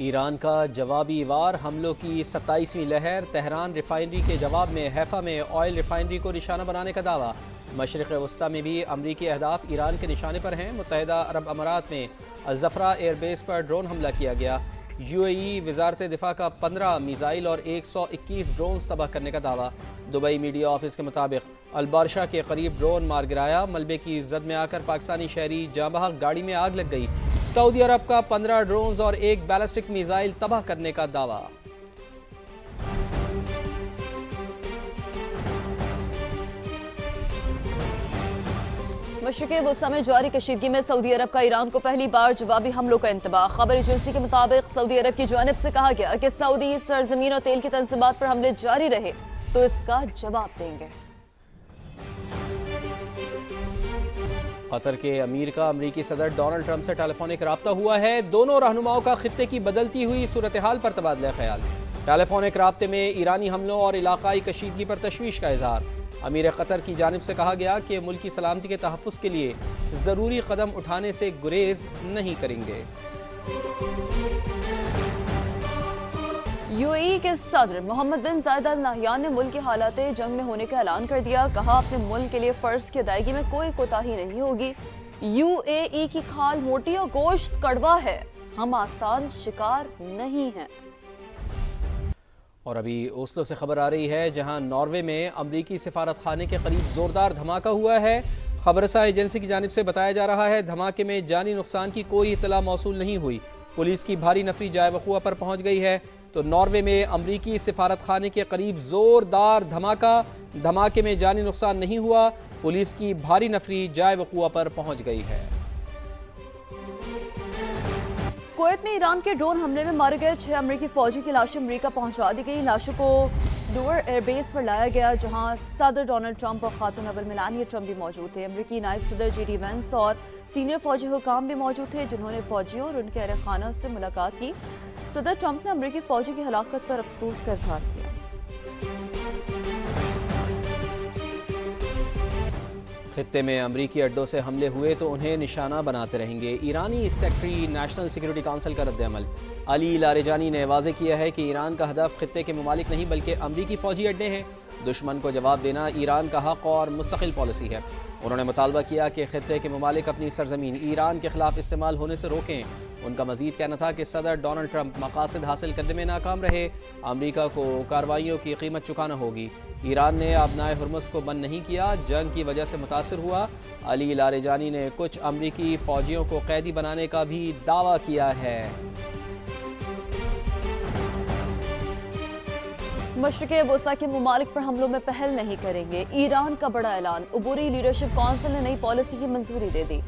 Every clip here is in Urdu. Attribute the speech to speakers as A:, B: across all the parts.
A: ایران کا جوابی وار حملوں کی 27ویں لہر، تہران ریفائنری کے جواب میں حیفا میں آئل ریفائنری کو نشانہ بنانے کا دعویٰ۔ مشرق وسطی میں بھی امریکی اہداف ایران کے نشانے پر ہیں۔ متحدہ عرب امارات میں الزفرا ایئر بیس پر ڈرون حملہ کیا گیا۔ UAE وزارت دفاع کا 15 میزائل اور 121 ڈرونز تباہ کرنے کا دعویٰ۔ دبئی میڈیا آفس کے مطابق البارشہ کے قریب ڈرون مار گرایا، ملبے کی زد میں آ کر پاکستانی شہری جاں بحق، گاڑی میں آگ لگ گئی۔ سعودی عرب کا 15 ڈرونز اور 1 بیلسٹک میزائل تباہ کرنے کا دعویٰ۔
B: مشرق وسطی میں جاری کشیدگی میں سعودی عرب کا ایران کو پہلی بار جوابی حملوں کا انتباہ۔ خبر ایجنسی کے مطابق سعودی عرب کی جانب سے کہا گیا کہ سعودی سرزمین اور تیل کی تنصیبات پر حملے جاری رہے تو اس کا جواب دیں گے۔
A: قطر کے امیر کا امریکی صدر ڈونلڈ ٹرمپ سے ٹیلی فونک رابطہ ہوا ہے۔ دونوں رہنماؤں کا خطے کی بدلتی ہوئی صورتحال پر تبادلہ خیال۔ ٹیلی فونک رابطے میں ایرانی حملوں اور علاقائی کشیدگی پر تشویش کا اظہار۔ امیر قطر کی جانب سے کہا گیا کہ ملک کی سلامتی کے تحفظ کے لیے ضروری قدم اٹھانے سے گریز نہیں کریں گے۔
B: UAE کے صدر محمد بن زائد ال نہیان نے ملک کے حالات جنگ میں ہونے کا اعلان کر دیا۔ کہا اپنے ملک کے لیے فرض کی ادائیگی میں کوئی کوتاہی نہیں ہوگی۔ UAE کی کھال موٹی اور گوشت کڑوا ہے، ہم آسان شکار نہیں ہیں۔
A: اور ابھی اوسلو سے خبر آ رہی ہے، جہاں ناروے میں امریکی سفارت خانے کے قریب زوردار دھماکہ ہوا ہے۔ خبر رساں ایجنسی کی جانب سے بتایا جا رہا ہے دھماکے میں جانی نقصان کی کوئی اطلاع موصول نہیں ہوئی۔ پولیس کی بھاری نفری جائے وقوع پر پہنچ گئی ہے۔ تو ناروے میں امریکی سفارت خانے کے قریب زوردار دھماکے میں جانی نقصان نہیں ہوا۔ پولیس کی بھاری نفری جائے وقوع پر پہنچ گئی ہے۔
B: کویت میں ایران کے ڈرون حملے میں مارے گئے 6 امریکی فوجی کی لاشیں امریکہ پہنچا دی گئی۔ لاشوں کو ڈور ایئر بیس پر لایا گیا، جہاں صدر ڈونلڈ ٹرمپ اور خاتون اول میلانیا ٹرمپ بھی موجود تھے۔ امریکی نائب صدر JD وینس اور سینئر فوجی حکام بھی موجود تھے، جنہوں نے فوجیوں اور ان کے اہل خانہ سے ملاقات کی۔ صدر ٹرمپ نے امریکی فوجی کی ہلاکت پر افسوس کا اظہار کیا۔
A: خطے میں امریکی اڈوں سے حملے ہوئے تو انہیں نشانہ بناتے رہیں گے، ایرانی سیکرٹری نیشنل سیکورٹی کونسل کا رد عمل۔ علی لاریجانی نے واضح کیا ہے کہ ایران کا ہدف خطے کے ممالک نہیں بلکہ امریکی فوجی اڈے ہیں۔ دشمن کو جواب دینا ایران کا حق اور مستقل پالیسی ہے۔ انہوں نے مطالبہ کیا کہ خطے کے ممالک اپنی سرزمین ایران کے خلاف استعمال ہونے سے روکیں۔ ان کا مزید کہنا تھا کہ صدر ڈونلڈ ٹرمپ مقاصد حاصل کرنے میں ناکام رہے، امریکہ کو کارروائیوں کی قیمت چکانا ہوگی۔ ایران نے آبنائے ہرمز کو بند نہیں کیا، جنگ کی وجہ سے متاثر ہوا۔ علی لاریجانی نے کچھ امریکی فوجیوں کو قیدی بنانے کا بھی دعویٰ کیا ہے۔
B: مشرق وسطی کے ممالک پر حملوں میں پہل نہیں کریں گے، ایران کا بڑا اعلان۔ عبوری لیڈرشپ کونسل نے نئی پالیسی کی منظوری دے دی۔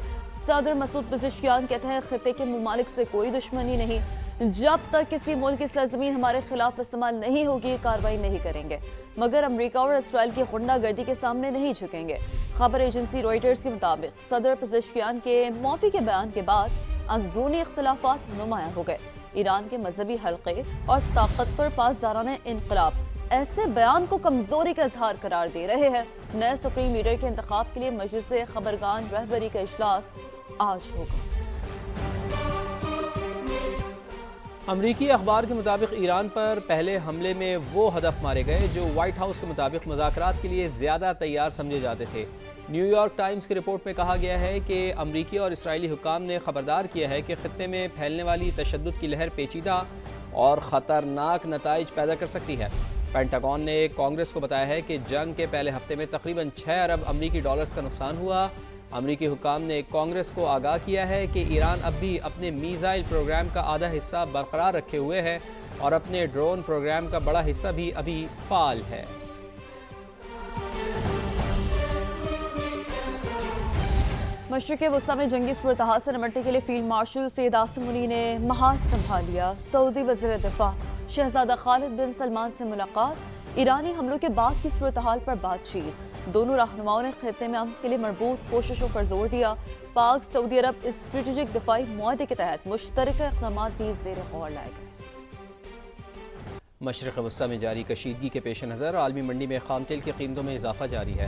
B: صدر مسعود پزشکیان کہتے ہیں خطے کے ممالک سے کوئی دشمنی نہیں، جب تک کسی ملک کی سرزمین ہمارے خلاف استعمال نہیں ہوگی کارروائی نہیں کریں گے، مگر امریکہ اور اسرائیل کی غنڈہ گردی کے سامنے نہیں جھکیں گے۔ خبر ایجنسی روئٹرز کے مطابق صدر پزشکیان کے معافی کے بیان کے بعد اندرونی اختلافات نمایاں ہو گئے۔ ایران کے مذہبی حلقے اور طاقتور پاسداران انقلاب ایسے بیان کو کمزوری کا اظہار قرار دے رہے ہیں۔ نئے سپریم لیڈر کے انتخاب کے لیے مجلس خبرگان رہبری کا اجلاس آج ہوگا۔
A: امریکی اخبار کے مطابق ایران پر پہلے حملے میں وہ ہدف مارے گئے جو وائٹ ہاؤس کے مطابق مذاکرات کے لیے زیادہ تیار سمجھے جاتے تھے۔ نیو یارک ٹائمز کی رپورٹ میں کہا گیا ہے کہ امریکی اور اسرائیلی حکام نے خبردار کیا ہے کہ خطے میں پھیلنے والی تشدد کی لہر پیچیدہ اور خطرناک نتائج پیدا کر سکتی ہے۔ پینٹاگون نے کانگریس کو بتایا ہے کہ جنگ کے پہلے ہفتے میں تقریباً 6 ارب امریکی ڈالرز کا نقصان ہوا۔ امریکی حکام نے کانگریس کو آگاہ کیا ہے کہ ایران اب بھی اپنے میزائل پروگرام کا آدھا حصہ برقرار رکھے ہوئے ہے اور اپنے ڈرون پروگرام کا بڑا حصہ بھی ابھی فعال ہے۔
B: مشرق وسطی میں جنگی صورتحال سے نمٹنے کے لیے فیلڈ مارشل سید عاصم منی نے محاذ سنبھال لیا۔ سعودی وزیر دفاع شہزادہ خالد بن سلمان سے ملاقات، ایرانی حملوں کے بعد کی صورتحال پر بات چیت۔ دونوں رہنماؤں نے خطے میں امن کے لیے مربوط کوششوں پر زور دیا۔ پاک سعودی عرب اسٹریٹجک دفاعی معاہدے کے تحت مشترکہ اقدامات بھی زیر غور لائے گئے۔
A: مشرق وسطی میں جاری کشیدگی کے پیش نظر عالمی منڈی میں خام تیل کی قیمتوں میں اضافہ جاری ہے۔